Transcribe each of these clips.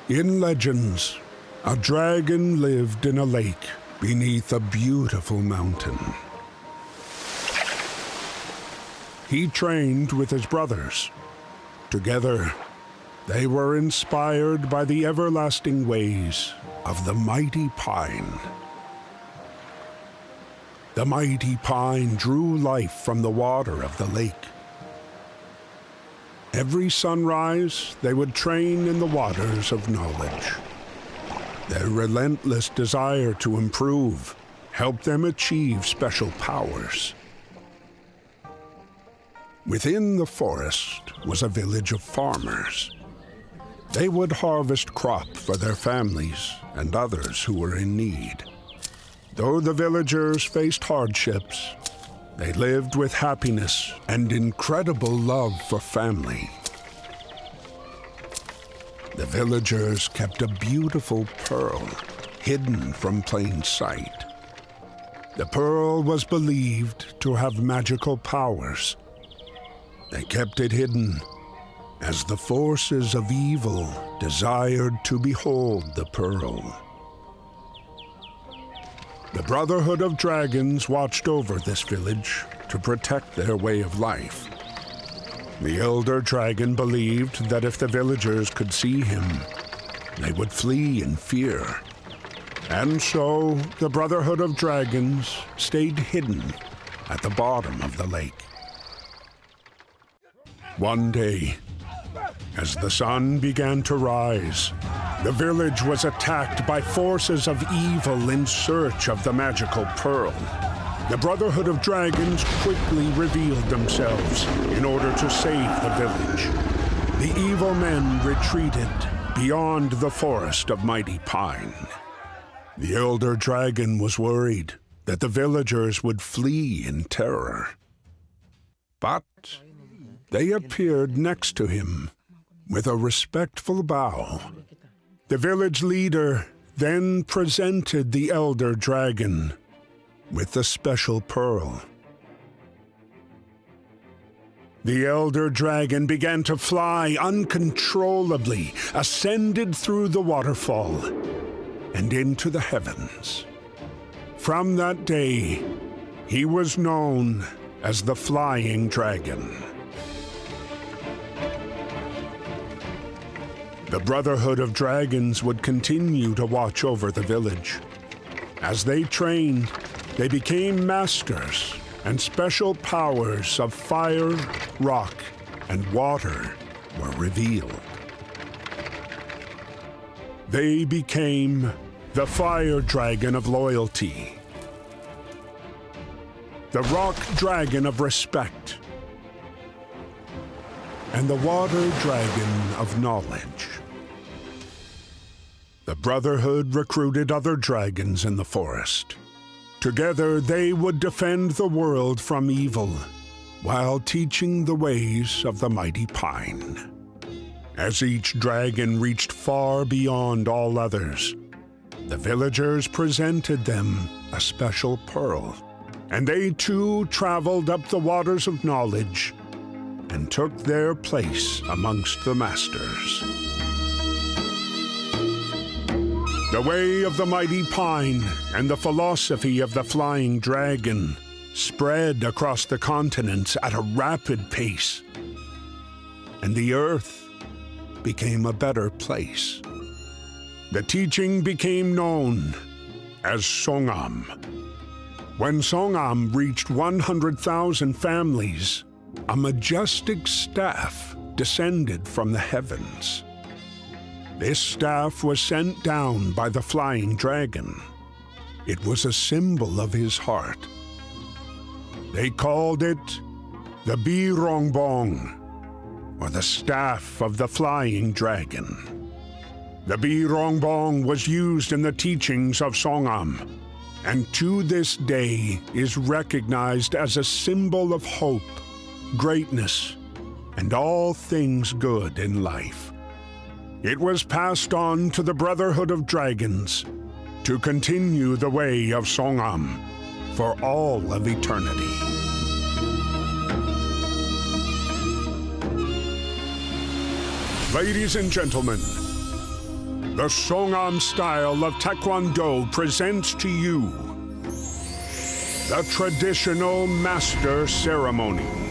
In legends, a dragon lived in a lake beneath a beautiful mountain. He trained with his brothers. Together, they were inspired by the everlasting ways of the mighty pine. The mighty pine drew life from the water of the lake. Every sunrise, they would train in the waters of knowledge. Their relentless desire to improve helped them achieve special powers. Within the forest was a village of farmers. They would harvest crop for their families and others who were in need. Though the villagers faced hardships, they lived with happiness and incredible love for family. The villagers kept a beautiful pearl hidden from plain sight. The pearl was believed to have magical powers. They kept it hidden as the forces of evil desired to behold the pearl. The Brotherhood of Dragons watched over this village to protect their way of life. The elder dragon believed that if the villagers could see him, they would flee in fear. And so the Brotherhood of Dragons stayed hidden at the bottom of the lake. One day, as the sun began to rise, the village was attacked by forces of evil in search of the magical pearl. The Brotherhood of Dragons quickly revealed themselves in order to save the village. The evil men retreated beyond the forest of mighty pine. The elder dragon was worried that the villagers would flee in terror. But they appeared next to him with a respectful bow. The village leader then presented the elder dragon with the special pearl. The elder dragon began to fly uncontrollably, ascended through the waterfall and into the heavens. From that day, he was known as the Flying Dragon. The Brotherhood of Dragons would continue to watch over the village. As they trained, they became masters, and special powers of fire, rock, and water were revealed. They became the Fire Dragon of Loyalty, the Rock Dragon of Respect, and the Water Dragon of Knowledge. The Brotherhood recruited other dragons in the forest. Together, they would defend the world from evil, while teaching the ways of the mighty pine. As each dragon reached far beyond all others, the villagers presented them a special pearl, and they too traveled up the waters of knowledge and took their place amongst the masters. The way of the mighty pine and the philosophy of the flying dragon spread across the continents at a rapid pace, and the earth became a better place. The teaching became known as Songahm. When Songahm reached 100,000 families, a majestic staff descended from the heavens. This staff was sent down by the flying dragon. It was a symbol of his heart. They called it the Birongbong, or the staff of the flying dragon. The Birongbong was used in the teachings of Songahm, and to this day is recognized as a symbol of hope, greatness, and all things good in life. It was passed on to the Brotherhood of Dragons to continue the way of Songahm for all of eternity. Ladies and gentlemen, The Songahm style of Taekwondo presents to you the traditional master ceremony.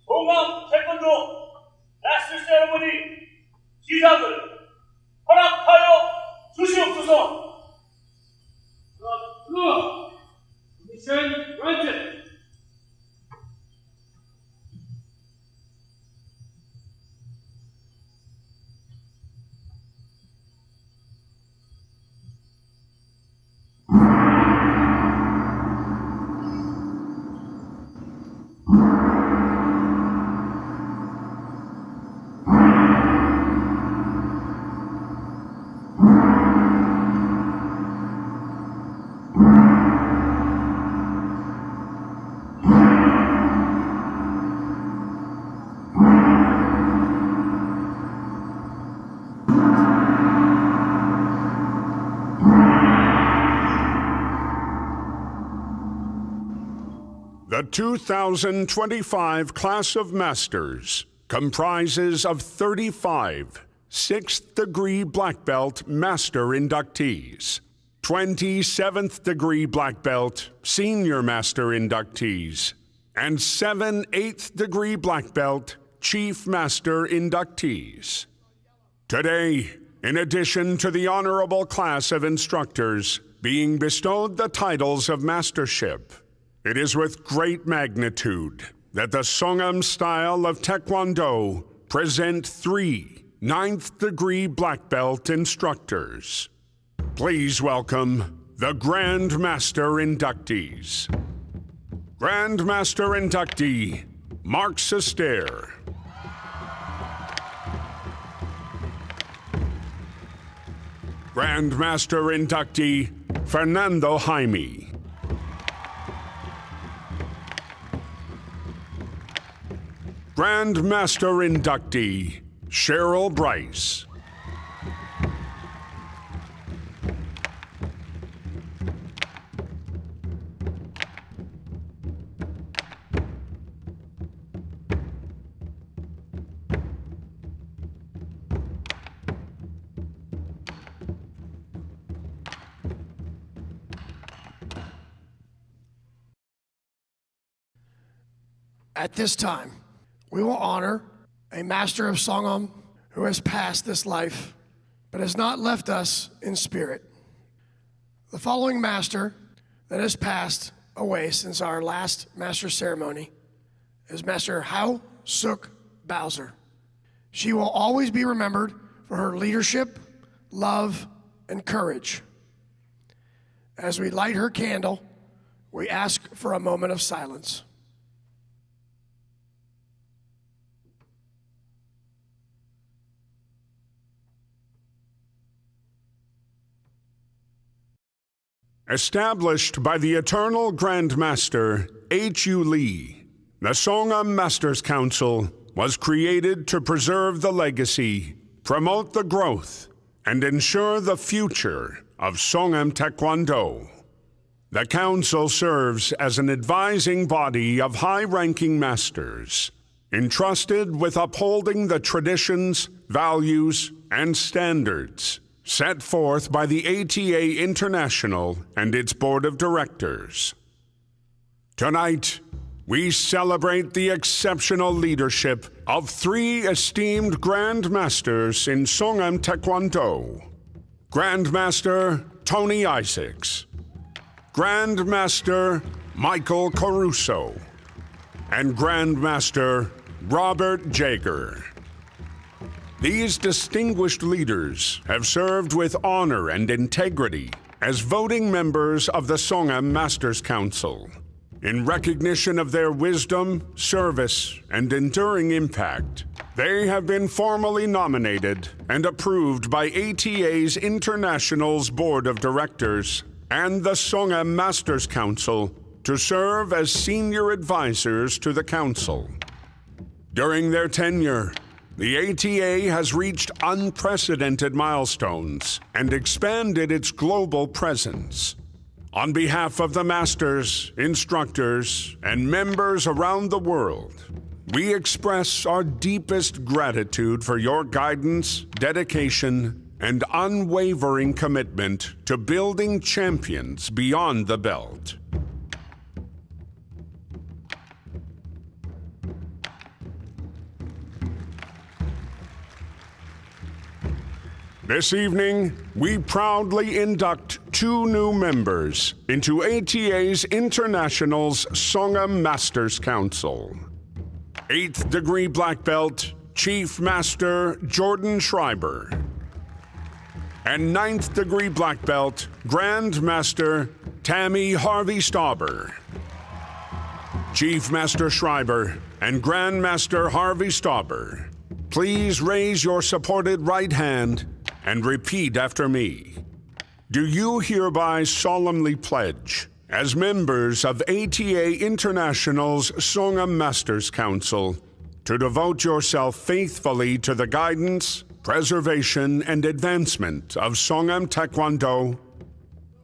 Songahm Taekwondo Master Ceremony 시작을 허락하여 주시옵소서. Mission granted. The 2025 class of masters comprises of 35 6th-degree black belt master inductees, 27th degree black belt senior master inductees, and 7 8th degree black belt chief master inductees. Today, in addition to the honorable class of instructors being bestowed the titles of mastership, it is with great magnitude that the Songahm style of Taekwondo present 3 9th-degree black belt instructors. Please welcome the Grand Master inductees. Grand Master inductee, Mark Sester. Grand Master inductee, Fernando Jaime. Grand Master inductee, Cheryl Bryce. At this time, we will honor a master of Songahm who has passed this life, but has not left us in spirit. The following master that has passed away since our last master ceremony is Master Hao Suk Bowser. She will always be remembered for her leadership, love, and courage. As we light her candle, we ask for a moment of silence. Established by the Eternal Grand Master H.U. Lee, the Songahm Masters Council was created to preserve the legacy, promote the growth, and ensure the future of Songahm Taekwondo. The Council serves as an advising body of high-ranking masters, entrusted with upholding the traditions, values, and standards set forth by the ATA International and its Board of Directors. Tonight, we celebrate the exceptional leadership of 3 esteemed Grand Masters in Songahm Taekwondo: Grandmaster Tony Isaacs, Grandmaster Michael Caruso, and Grandmaster Robert Jaeger. These distinguished leaders have served with honor and integrity as voting members of the Songahm Masters Council. In recognition of their wisdom, service, and enduring impact, they have been formally nominated and approved by ATA's International's Board of Directors and the Songahm Masters Council to serve as senior advisors to the Council. During their tenure, the ATA has reached unprecedented milestones and expanded its global presence. On behalf of the masters, instructors, and members around the world, we express our deepest gratitude for your guidance, dedication, and unwavering commitment to building champions beyond the belt. This evening, we proudly induct 2 new members into ATA's International's Songahm Masters Council. 8th degree black belt, Chief Master Jordan Schreiber. And 9th degree black belt, Grand Master Tammy Harvey Stauber. Chief Master Schreiber and Grand Master Harvey Stauber, please raise your supported right hand and repeat after me. Do you hereby solemnly pledge, as members of ATA International's Songahm Masters Council, to devote yourself faithfully to the guidance, preservation, and advancement of Songahm Taekwondo?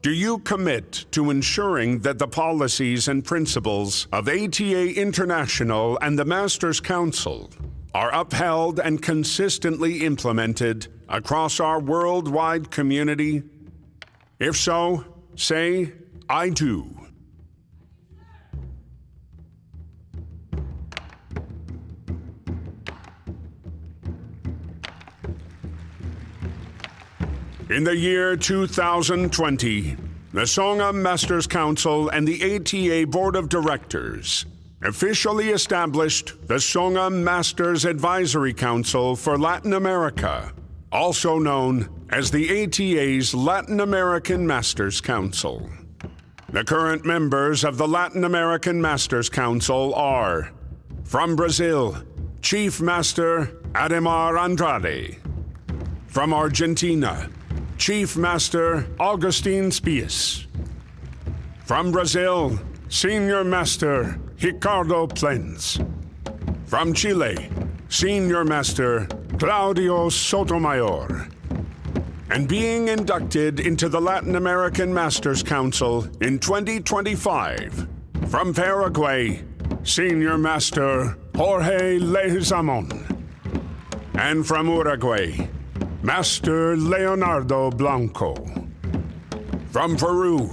Do you commit to ensuring that the policies and principles of ATA International and the Masters Council are upheld and consistently implemented across our worldwide community? If so, say, I do. In the year 2020, the Songahm Masters Council and the ATA Board of Directors officially established the Songahm Masters Advisory Council for Latin America, also known as the ATA's Latin American Masters Council. The current members of the Latin American Masters Council are, from Brazil, Chief Master Ademar Andrade. From Argentina, Chief Master Augustin Spies. From Brazil, Senior Master Ricardo Plens. From Chile, Senior Master Claudio Sotomayor. And being inducted into the Latin American Masters Council in 2025, from Paraguay, Senior Master Jorge Leguizamón. And from Uruguay, Master Leonardo Blanco. From Peru,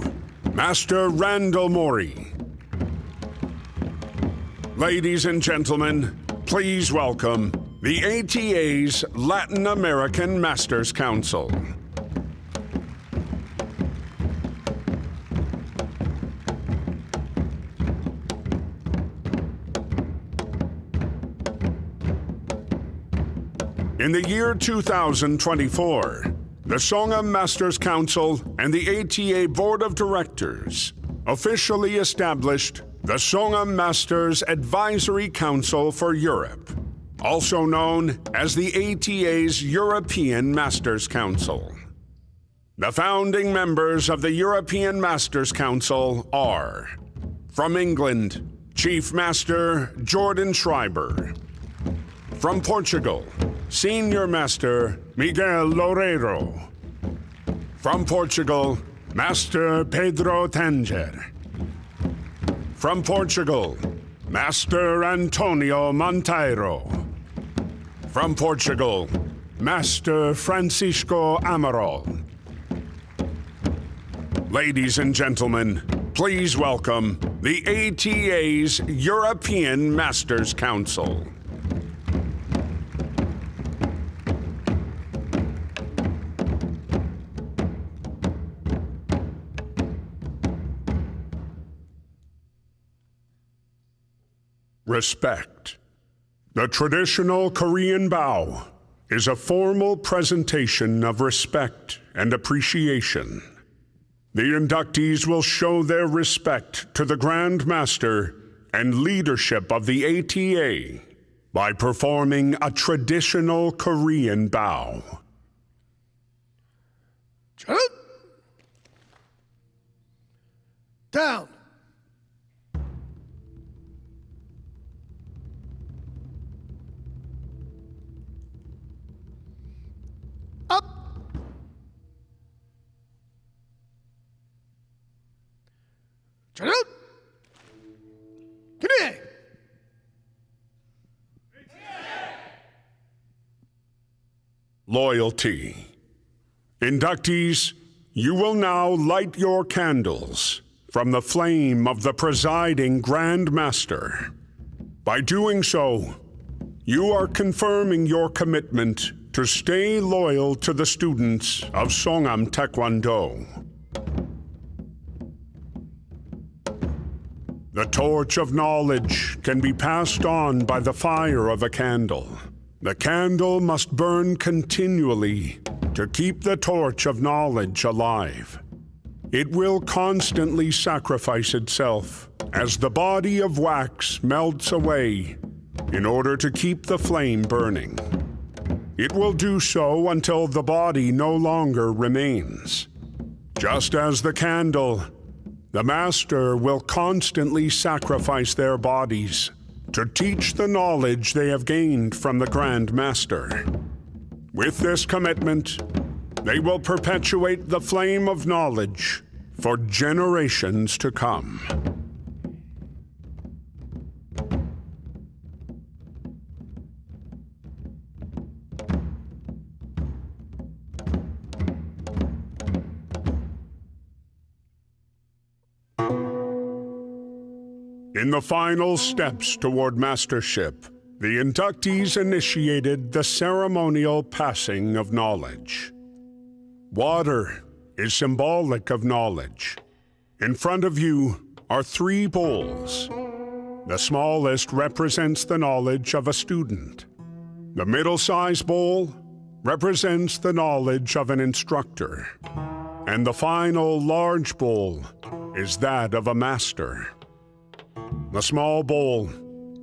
Master Randall Mori. Ladies and gentlemen, please welcome the ATA's Latin American Masters Council. In the year 2024, the Songahm Masters Council and the ATA Board of Directors officially established the Songahm Masters Advisory Council for Europe, also known as the ATA's European Masters Council. The founding members of the European Masters Council are, from England, Chief Master Jordan Schreiber. From Portugal, Senior Master Miguel Loureiro. From Portugal, Master Pedro Tanger. From Portugal, Master Antonio Monteiro. From Portugal, Master Francisco Amaral. Ladies and gentlemen, please welcome the ATA's European Masters Council. Respect. The traditional Korean bow is a formal presentation of respect and appreciation. The inductees will show their respect to the Grand Master and leadership of the ATA by performing a traditional Korean bow. Down. Up. Turn out. Knie. Loyalty. Inductees, you will now light your candles from the flame of the presiding Grand Master. By doing so, you are confirming your commitment to stay loyal to the students of Songahm Taekwondo. The torch of knowledge can be passed on by the fire of a candle. The candle must burn continually to keep the torch of knowledge alive. It will constantly sacrifice itself as the body of wax melts away in order to keep the flame burning. It will do so until the body no longer remains. Just as the candle, the Master will constantly sacrifice their bodies to teach the knowledge they have gained from the Grand Master. With this commitment, they will perpetuate the flame of knowledge for generations to come. In the final steps toward mastership, the inductees initiated the ceremonial passing of knowledge. Water is symbolic of knowledge. In front of you are 3 bowls. The smallest represents the knowledge of a student. The middle-sized bowl represents the knowledge of an instructor. And the final large bowl is that of a master. The small bowl,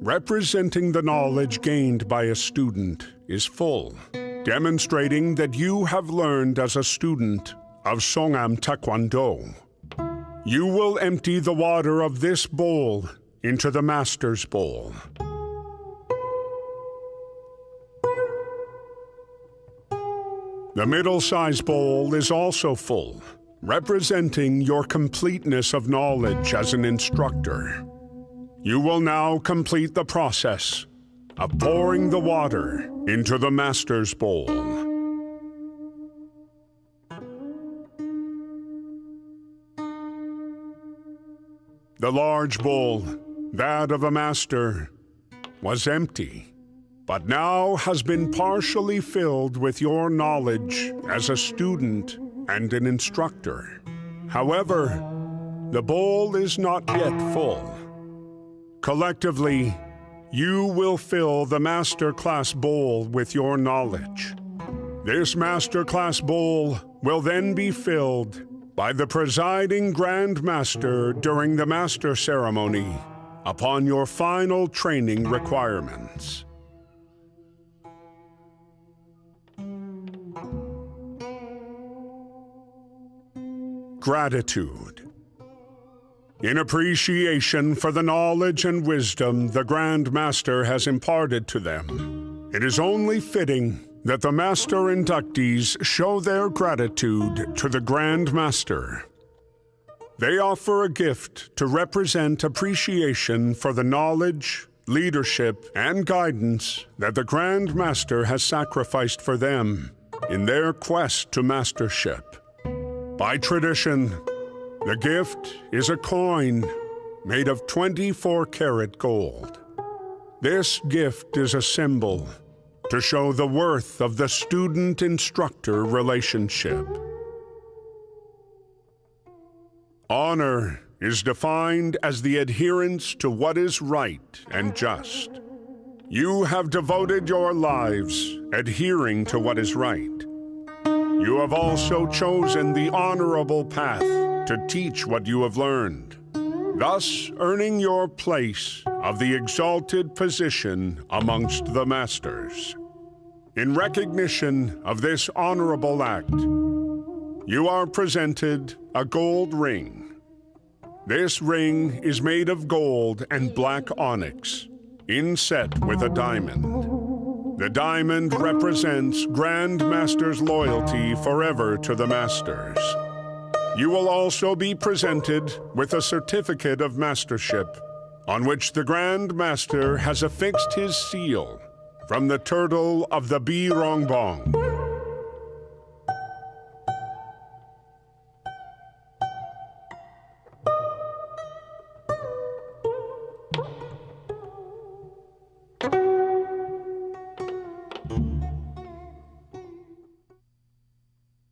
representing the knowledge gained by a student, is full, demonstrating that you have learned as a student of Songahm Taekwondo. You will empty the water of this bowl into the Master's bowl. The middle-sized bowl is also full, representing your completeness of knowledge as an instructor. You will now complete the process of pouring the water into the Master's bowl. The large bowl, that of a master, was empty, but now has been partially filled with your knowledge as a student and an instructor. However, the bowl is not yet full. Collectively, you will fill the Masterclass bowl with your knowledge. This Masterclass bowl will then be filled by the presiding Grand Master during the Master Ceremony upon your final training requirements. gratitude. In appreciation for the knowledge and wisdom the Grand Master has imparted to them, it is only fitting that the Master inductees show their gratitude to the Grand Master. They offer a gift to represent appreciation for the knowledge, leadership, and guidance that the Grand Master has sacrificed for them in their quest to mastership. By tradition, the gift is a coin made of 24-karat gold. This gift is a symbol to show the worth of the student-instructor relationship. Honor is defined as the adherence to what is right and just. You have devoted your lives adhering to what is right. You have also chosen the honorable path to teach what you have learned, thus earning your place of the exalted position amongst the masters. In recognition of this honorable act, you are presented a gold ring. This ring is made of gold and black onyx, inset with a diamond. The diamond represents Grand Master's loyalty forever to the Masters. You will also be presented with a certificate of mastership, on which the Grand Master has affixed his seal from the turtle of the Birongbong.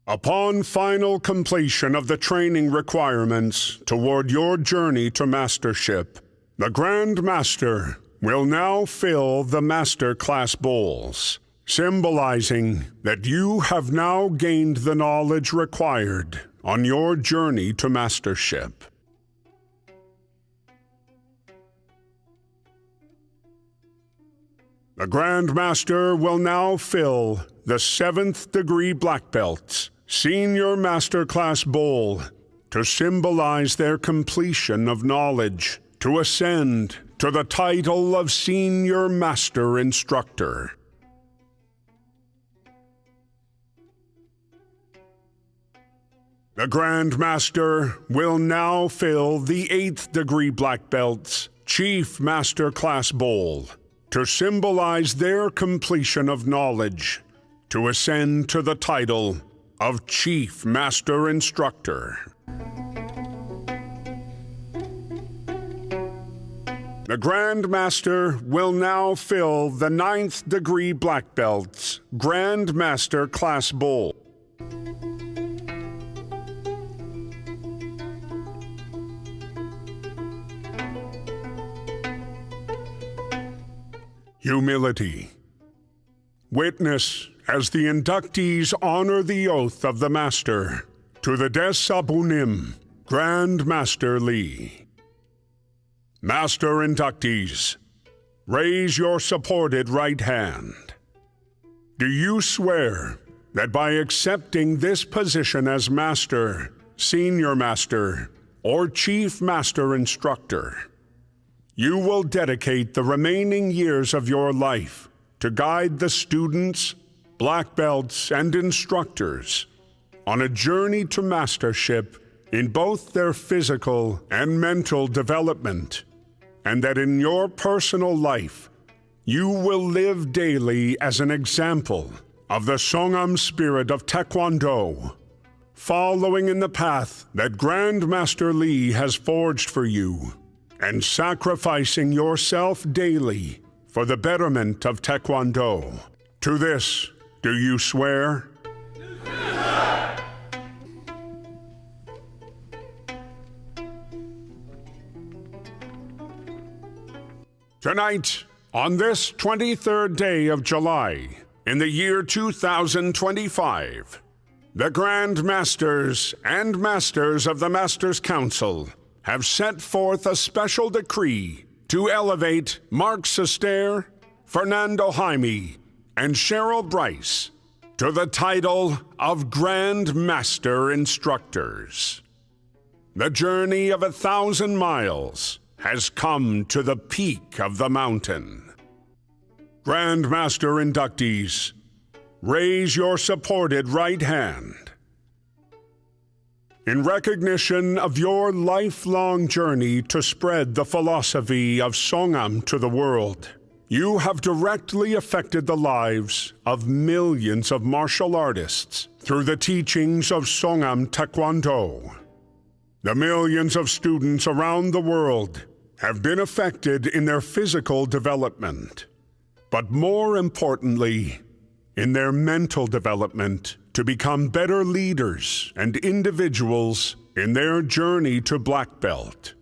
Upon final completion of the training requirements toward your journey to mastership, the Grand Master will now fill the Master Class bowls, symbolizing that you have now gained the knowledge required on your journey to mastership. The Grand Master will now fill the 7th degree black belts Senior Master Class bowl to symbolize their completion of knowledge, to ascend to the title of Senior Master Instructor. The Grand Master will now fill the 8th degree black belts Chief Master Class bowl to symbolize their completion of knowledge, to ascend to the title of Chief Master Instructor. The Grand Master will now fill the 9th degree black belts Grand Master Class bowl. Humility. Witness as the inductees honor the oath of the Master to the Des Sabunim, Grand Master Lee. Master inductees, raise your supported right hand. Do you swear that by accepting this position as Master, Senior Master, or Chief Master Instructor, you will dedicate the remaining years of your life to guide the students, black belts, and instructors on a journey to mastership in both their physical and mental development, and that in your personal life, you will live daily as an example of the Songahm spirit of Taekwondo, following in the path that Grand Master Lee has forged for you, and sacrificing yourself daily for the betterment of Taekwondo. To this, do you swear? Tonight, on this 23rd day of July, in the year 2025, the Grand Masters and Masters of the Masters Council have set forth a special decree to elevate Mark Sester, Fernando Jaime, and Cheryl Bryce to the title of Grand Master Instructors. The journey of 1,000 miles has come to the peak of the mountain. Grandmaster inductees, raise your supported right hand. In recognition of your lifelong journey to spread the philosophy of Songahm to the world, you have directly affected the lives of millions of martial artists through the teachings of Songahm Taekwondo. The millions of students around the world have been affected in their physical development, but more importantly, in their mental development to become better leaders and individuals in their journey to black belt.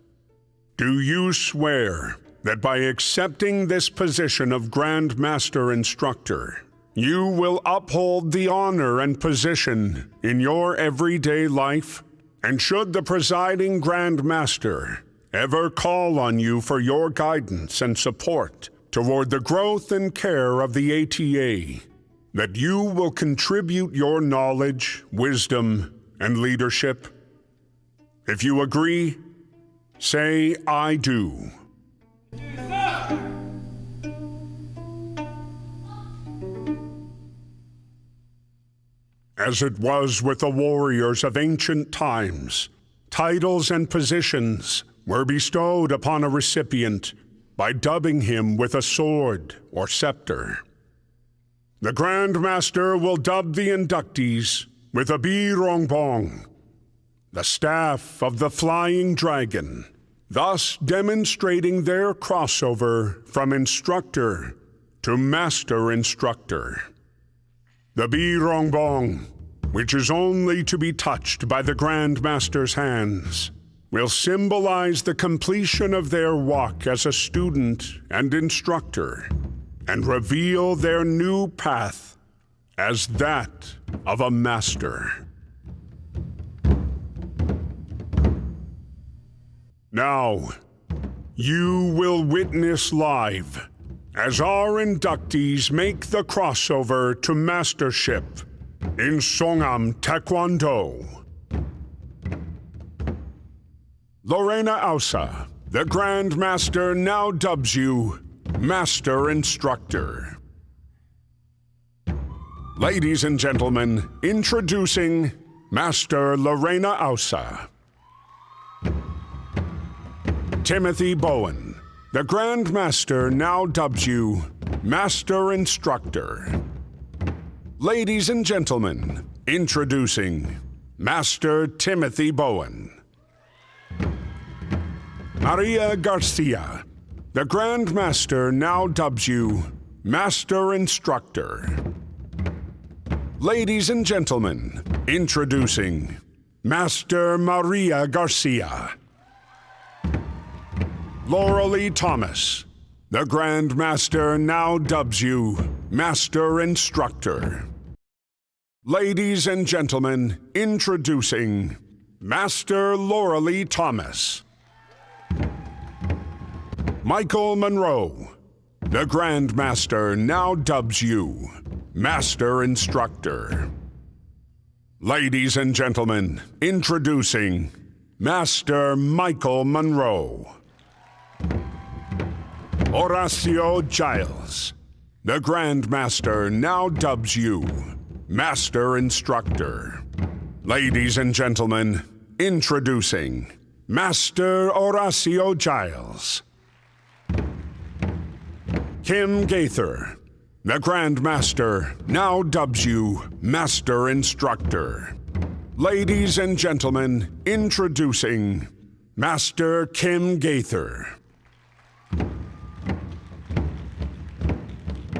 Do you swear that by accepting this position of Grand Master Instructor, you will uphold the honor and position in your everyday life? And should the presiding Grand Master ever call on you for your guidance and support toward the growth and care of the ATA, that you will contribute your knowledge, wisdom, and leadership? If you agree, say, "I do." As it was with the warriors of ancient times, titles and positions were bestowed upon a recipient by dubbing him with a sword or scepter. The Grand Master will dub the inductees with a birongbong, the staff of the flying dragon, thus demonstrating their crossover from instructor to master instructor. The birongbong, which is only to be touched by the Grand Master's hands, will symbolize the completion of their walk as a student and instructor, and reveal their new path as that of a master. Now, you will witness live as our inductees make the crossover to mastership in Songahm Taekwondo. Lorena Ausa, the Grand Master, now dubs you Master Instructor. Ladies and gentlemen, introducing Master Lorena Ausa. Timothy Bowen, the Grand Master, now dubs you Master Instructor. Ladies and gentlemen, introducing Master Timothy Bowen. Maria Garcia, the Grand Master, now dubs you Master Instructor. Ladies and gentlemen, introducing Master Maria Garcia. Lauralee Thomas, the Grand Master, now dubs you Master Instructor. Ladies and gentlemen, introducing Master Lauralee Thomas. Michael Monroe, the Grand Master, now dubs you Master Instructor. Ladies and gentlemen, introducing Master Michael Monroe. Horacio Giles, the Grand Master, now dubs you Master Instructor. Ladies and gentlemen, introducing Master Horacio Giles. Kim Gaither, the Grand Master, now dubs you Master Instructor. Ladies and gentlemen, introducing Master Kim Gaither.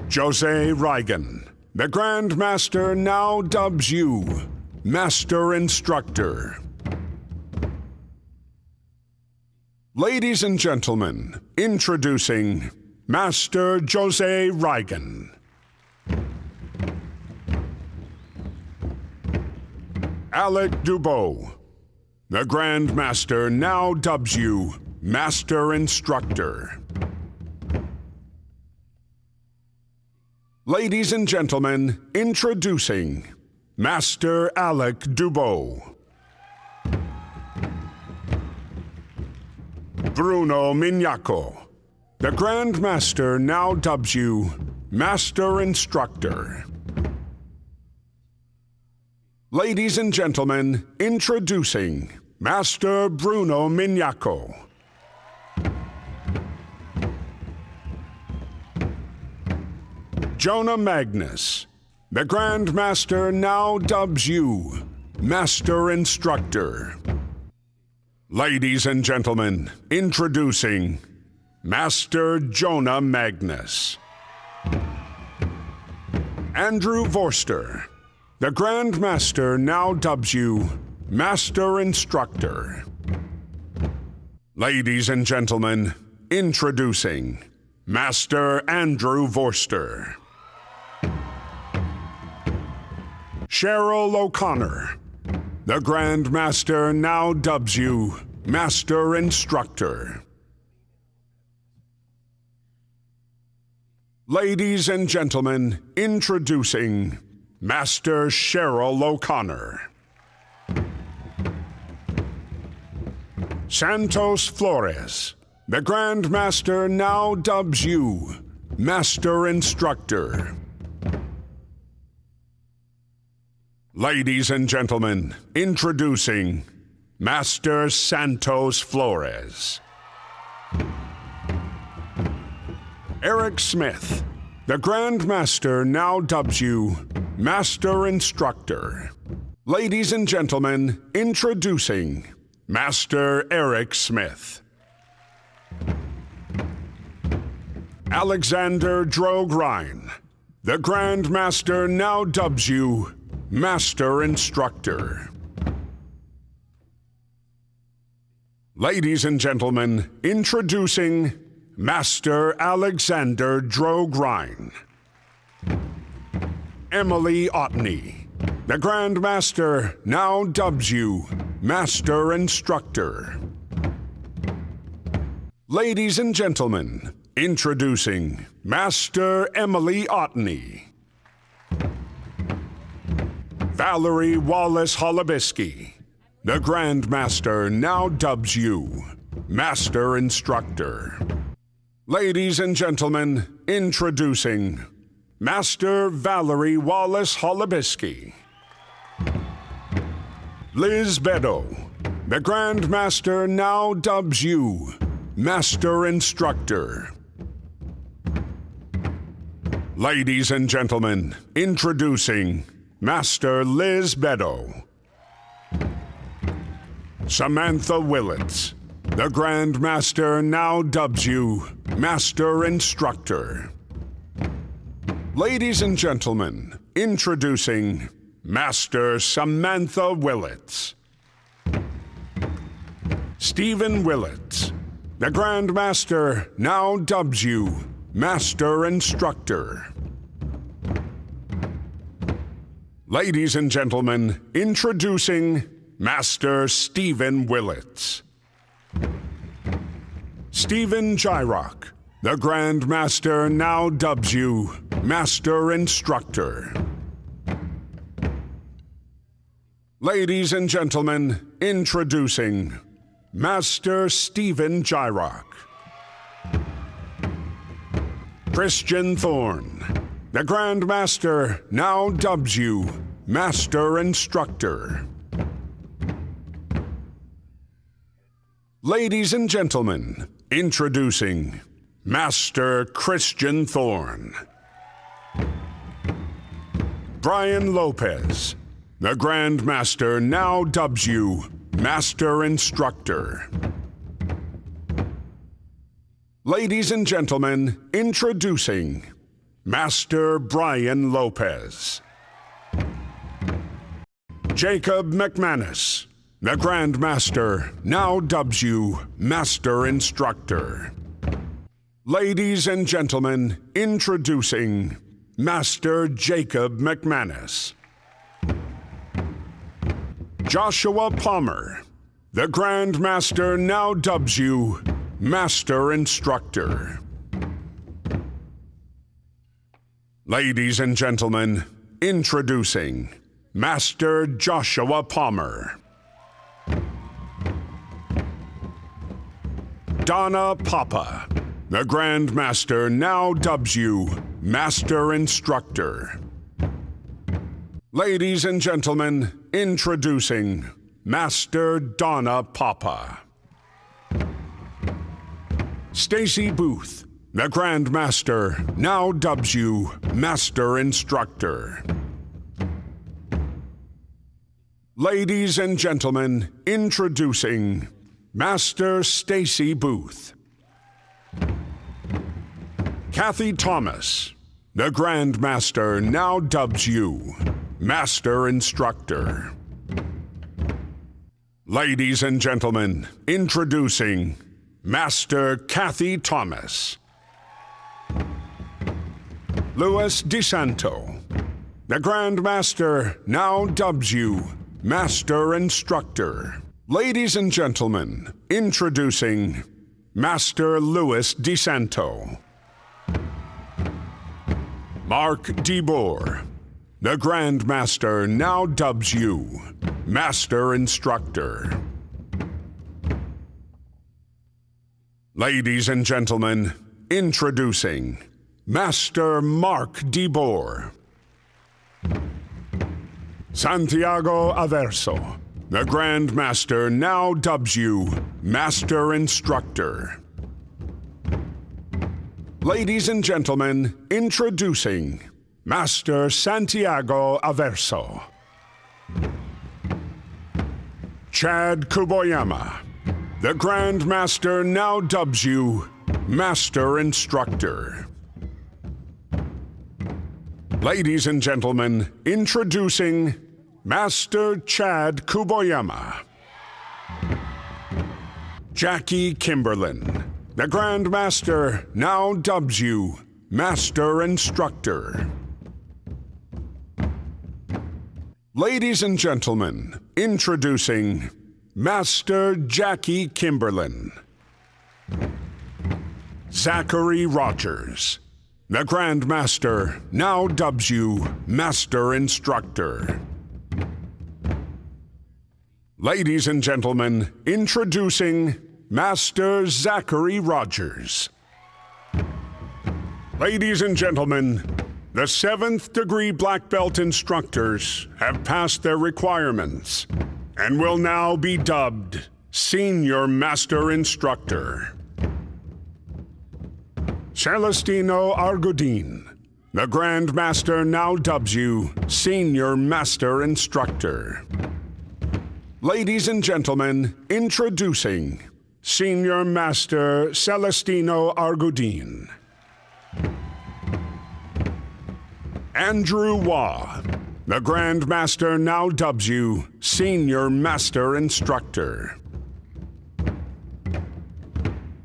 Jose Reigen, the Grand Master, now dubs you Master Instructor. Ladies and gentlemen, introducing Master Jose Reigen. Alec Dubois, the Grand Master, now dubs you Master Instructor. Ladies and gentlemen, introducing Master Alec Dubois. Bruno Mignaco. The Grand Master now dubs you Master Instructor. Ladies and gentlemen, introducing Master Bruno Mignaco. Jonah Magnus. The Grand Master now dubs you Master Instructor. Ladies and gentlemen, introducing Master Jonah Magnus. Andrew Vorster. The Grand Master now dubs you Master Instructor. Ladies and gentlemen, introducing Master Andrew Vorster. Cheryl O'Connor. The Grand Master now dubs you Master Instructor. Ladies and gentlemen, introducing Master Cheryl O'Connor. Santos Flores. The Grand Master now dubs you Master Instructor. Ladies and gentlemen, introducing Master Santos Flores. Eric Smith. The Grand Master now dubs you Master Instructor. Ladies and gentlemen, introducing Master Eric Smith. Alexander Drogrine. The Grand Master now dubs you Master Instructor. Ladies and gentlemen, introducing Master Alexander Drogrine. Emily Otney. The Grand Master now dubs you Master Instructor. Ladies and gentlemen, introducing Master Emily Otney. Valerie Wallace Holubisky. The Grand Master now dubs you Master Instructor. Ladies and gentlemen, introducing Master Valerie Wallace Holubisky. Liz Beddoe. The Grand Master now dubs you Master Instructor. Ladies and gentlemen, introducing Master Liz Beddoe. Samantha Willits. The Grand Master now dubs you Master Instructor. Ladies and gentlemen, introducing Master Samantha Willits. Stephen Willits. The Grand Master now dubs you Master Instructor. Ladies and gentlemen, introducing Master Stephen Willits. Stephen Gyrock. The Grand Master now dubs you Master Instructor. Ladies and gentlemen, introducing Master Stephen Gyrock. Christian Thorne. The Grand Master now dubs you Master Instructor. Ladies and gentlemen, introducing Master Christian Thorne. Brian Lopez. The Grand Master now dubs you Master Instructor. Ladies and gentlemen, introducing Master Brian Lopez. Jacob McManus. The Grand Master now dubs you Master Instructor. Ladies and gentlemen, introducing Master Jacob McManus. Joshua Palmer. The Grand Master now dubs you Master Instructor. Ladies and gentlemen, introducing Master Joshua Palmer. Donna Papa. The Grand Master now dubs you Master Instructor. Ladies and gentlemen, introducing Master Donna Papa. Stacy Booth, the Grand Master now dubs you Master Instructor. Ladies and gentlemen, introducing Master Stacy Booth. Kathy Thomas, the Grand Master now dubs you Master Instructor. Ladies and gentlemen, introducing Master Kathy Thomas. Louis DeSanto, the Grand Master now dubs you Master Instructor. Ladies and gentlemen, introducing Master Louis DeSanto. Mark DeBoer, the Grand Master now dubs you Master Instructor. Ladies and gentlemen, introducing Master Mark DeBoer. Santiago Averso, the Grand Master now dubs you Master Instructor. Ladies and gentlemen, introducing Master Santiago Averso. Chad Kuboyama, the Grand Master now dubs you Master Instructor. Ladies and gentlemen, introducing Master Chad Kuboyama. Jackie Kimberlin, the Grand Master now dubs you Master Instructor. Ladies and gentlemen, introducing Master Jackie Kimberlin. Zachary Rogers, the Grand Master now dubs you Master Instructor. Ladies and gentlemen, introducing Master Zachary Rogers. Ladies and gentlemen, the 7th degree black belt instructors have passed their requirements and will now be dubbed Senior Master Instructor. Celestino Argudin, the Grand Master now dubs you Senior Master Instructor. Ladies and gentlemen, introducing Senior Master Celestino Argudin. Andrew Waugh, the Grand Master now dubs you Senior Master Instructor.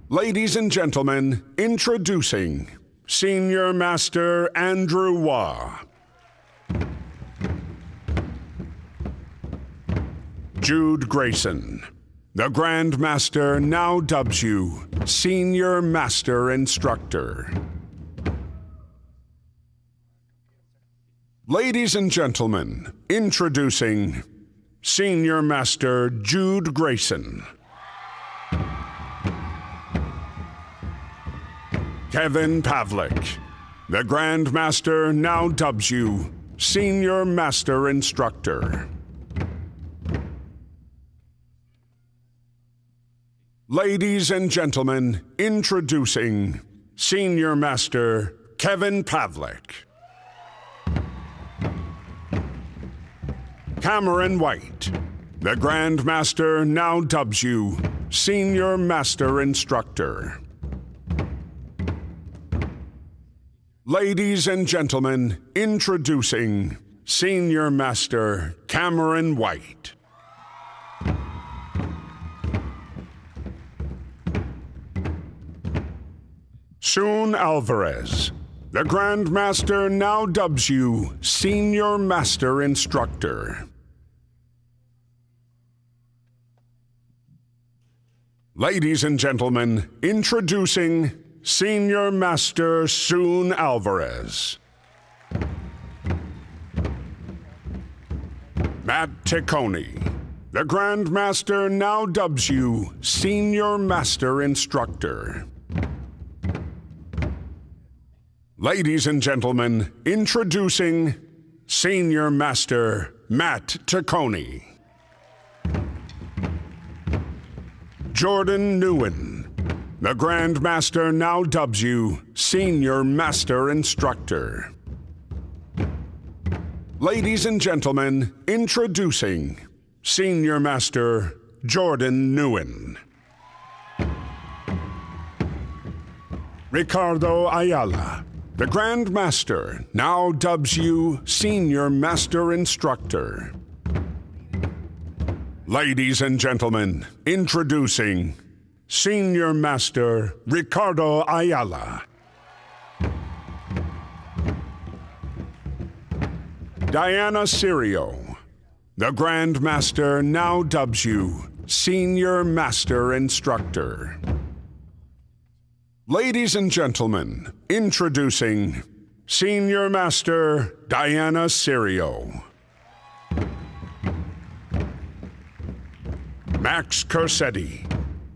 Ladies and gentlemen, introducing Senior Master Andrew Waugh. Jude Grayson, the Grand Master now dubs you Senior Master Instructor. Ladies and gentlemen, introducing Senior Master Jude Grayson. Kevin Pavlik, the Grand Master now dubs you Senior Master Instructor. Ladies and gentlemen, introducing Senior Master Kevin Pavlik. Cameron White, the Grand Master now dubs you Senior Master Instructor. Ladies and gentlemen, introducing Senior Master Cameron White. Soon Alvarez, the Grand Master now dubs you Senior Master Instructor. Ladies and gentlemen, introducing Senior Master Soon Alvarez. Matt Ticconi, The Grand Master now dubs you Senior Master Instructor. Ladies and gentlemen, introducing Senior Master Matt Taccone. Jordan Nguyen. The Grand Master now dubs you Senior Master Instructor. Ladies and gentlemen, introducing Senior Master Jordan Nguyen. Ricardo Ayala. The Grand Master now dubs you Senior Master Instructor. Ladies and gentlemen, introducing Senior Master Ricardo Ayala. Diana Sirio. The Grand Master now dubs you Senior Master Instructor. Ladies and gentlemen, introducing Senior Master Diana Sirio. Max Corsetti.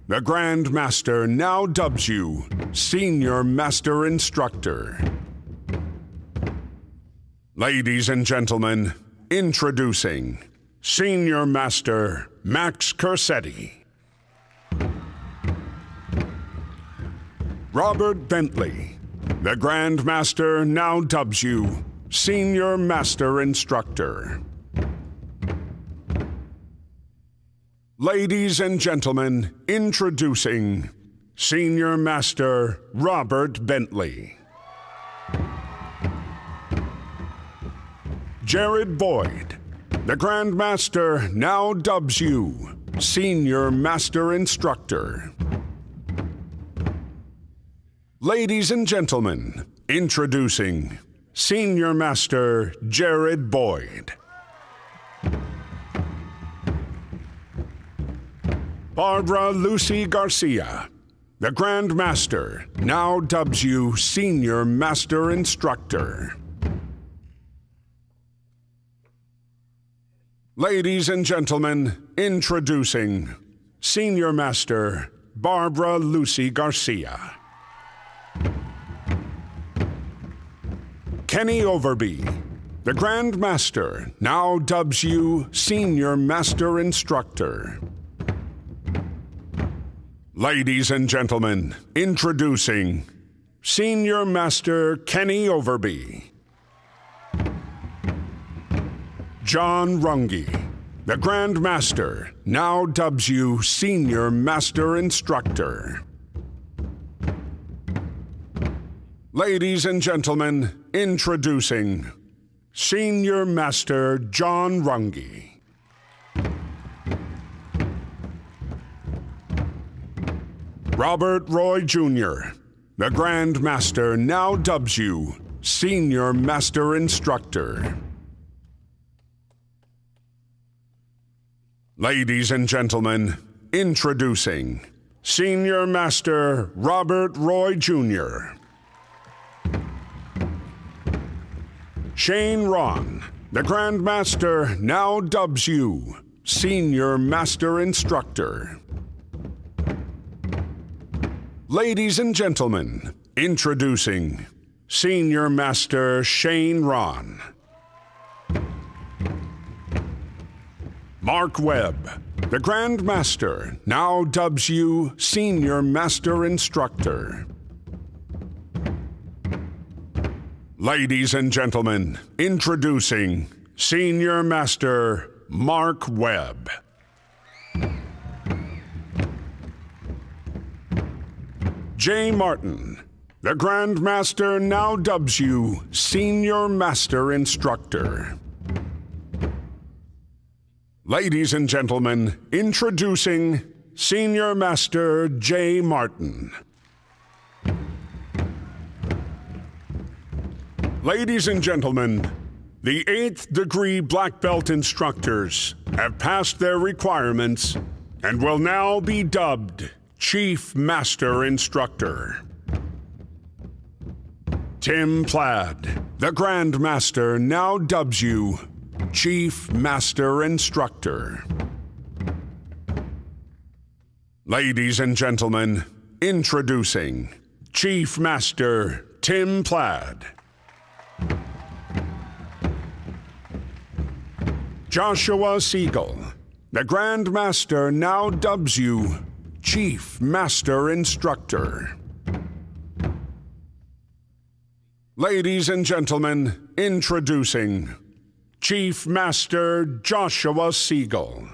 The Grand Master now dubs you Senior Master Instructor. Ladies and gentlemen, introducing Senior Master Max Corsetti. Robert Bentley. The Grand Master now dubs you Senior Master Instructor. Ladies and gentlemen, introducing Senior Master Robert Bentley. Jared Boyd. The Grand Master now dubs you Senior Master Instructor. Ladies and gentlemen, introducing Senior Master Jared Boyd. Barbara Lucy Garcia. The Grand Master now dubs you Senior Master Instructor. Ladies and gentlemen, introducing Senior Master Barbara Lucy Garcia. Kenny Overby. The Grand Master now dubs you Senior Master Instructor. Ladies and gentlemen, introducing Senior Master Kenny Overby. John Runge. The Grand Master now dubs you Senior Master Instructor. Ladies and gentlemen, introducing Senior Master John Runge. Robert Roy Jr. The Grand Master now dubs you Senior Master Instructor. Ladies and gentlemen, introducing Senior Master Robert Roy Jr. Shane Ron. The Grand Master now dubs you Senior Master Instructor. Ladies and gentlemen, introducing Senior Master Shane Ron. Mark Webb. The Grand Master now dubs you Senior Master Instructor. Ladies and gentlemen, introducing Senior Master Mark Webb. Jay Martin. The Grand Master now dubs you Senior Master Instructor. Ladies and gentlemen, introducing Senior Master Jay Martin. Ladies and gentlemen, the 8th degree black belt instructors have passed their requirements and will now be dubbed Chief Master Instructor. Tim Plaid. The Grand Master now dubs you Chief Master Instructor. Ladies and gentlemen, introducing Chief Master Tim Plaid. Joshua Siegel, the Grand Master now dubs you Chief Master Instructor. Ladies and gentlemen, introducing Chief Master Joshua Siegel.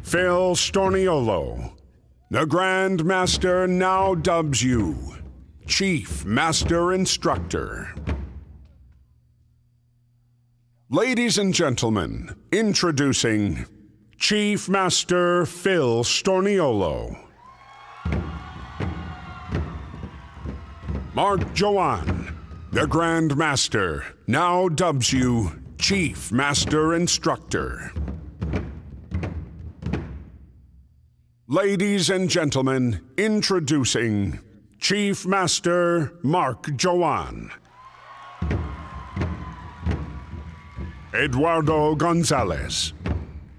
Phil Storniolo, the Grand Master now dubs you Chief Master Instructor. Ladies and gentlemen, introducing Chief Master Phil Storniolo. Mark Joanne, the Grand Master now dubs you Chief Master Instructor. Ladies and gentlemen, introducing Chief Master Mark Joanne. Eduardo Gonzalez,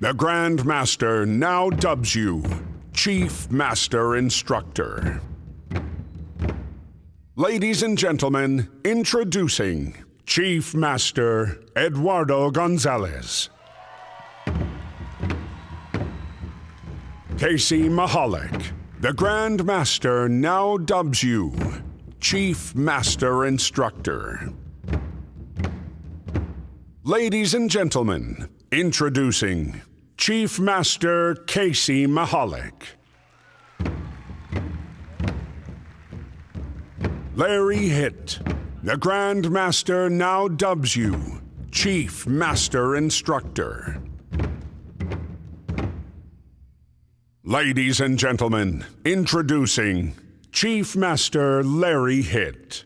the Grand Master now dubs you Chief Master Instructor. Ladies and gentlemen, introducing Chief Master Eduardo Gonzalez. Casey Mahalik, the Grand Master now dubs you Chief Master Instructor. Ladies and gentlemen, introducing Chief Master Casey Mahalik. Larry Hitt, the Grand Master now dubs you Chief Master Instructor. Ladies and gentlemen, introducing Chief Master Larry Hitt.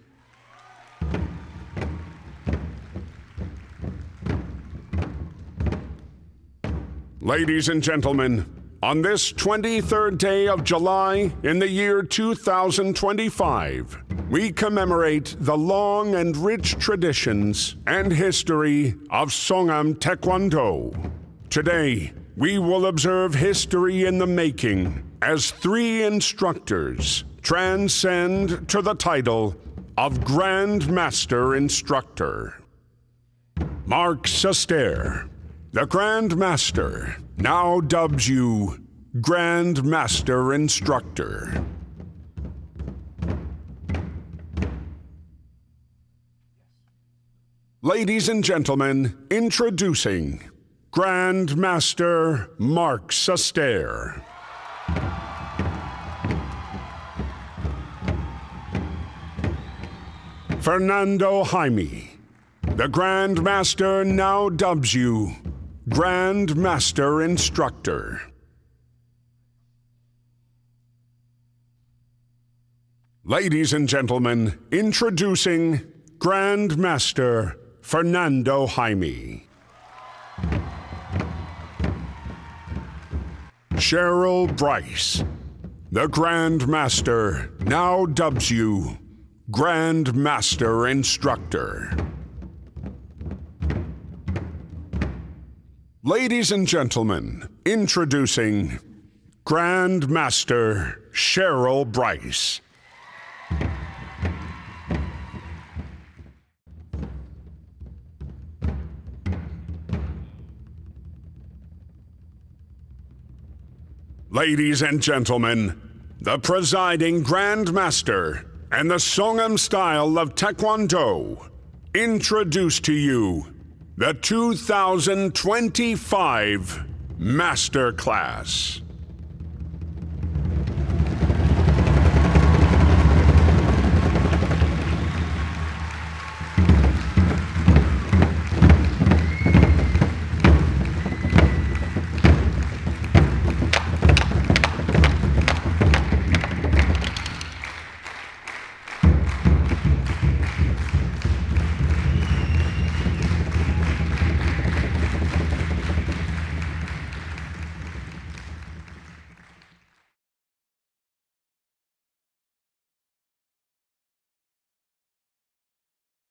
Ladies and gentlemen, on this 23rd day of July in the year 2025, we commemorate the long and rich traditions and history of Songahm Taekwondo. Today, we will observe history in the making as 3 instructors transcend to the title of Grand Master Instructor. Mark Sester, the Grand Master now dubs you Grand Master Instructor. Ladies and gentlemen, introducing Grand Master Mark Sester. Fernando Jaime, the Grand Master now dubs you Grand Master Instructor. Ladies and gentlemen, introducing Grand Master Fernando Jaime. Cheryl Bryce, the Grand Master now dubs you Grand Master Instructor. Ladies and gentlemen, introducing Grand Master Cheryl Bryce. Ladies and gentlemen, the presiding Grand Master and the Songahm style of Taekwondo introduce to you the 2025 Master Class.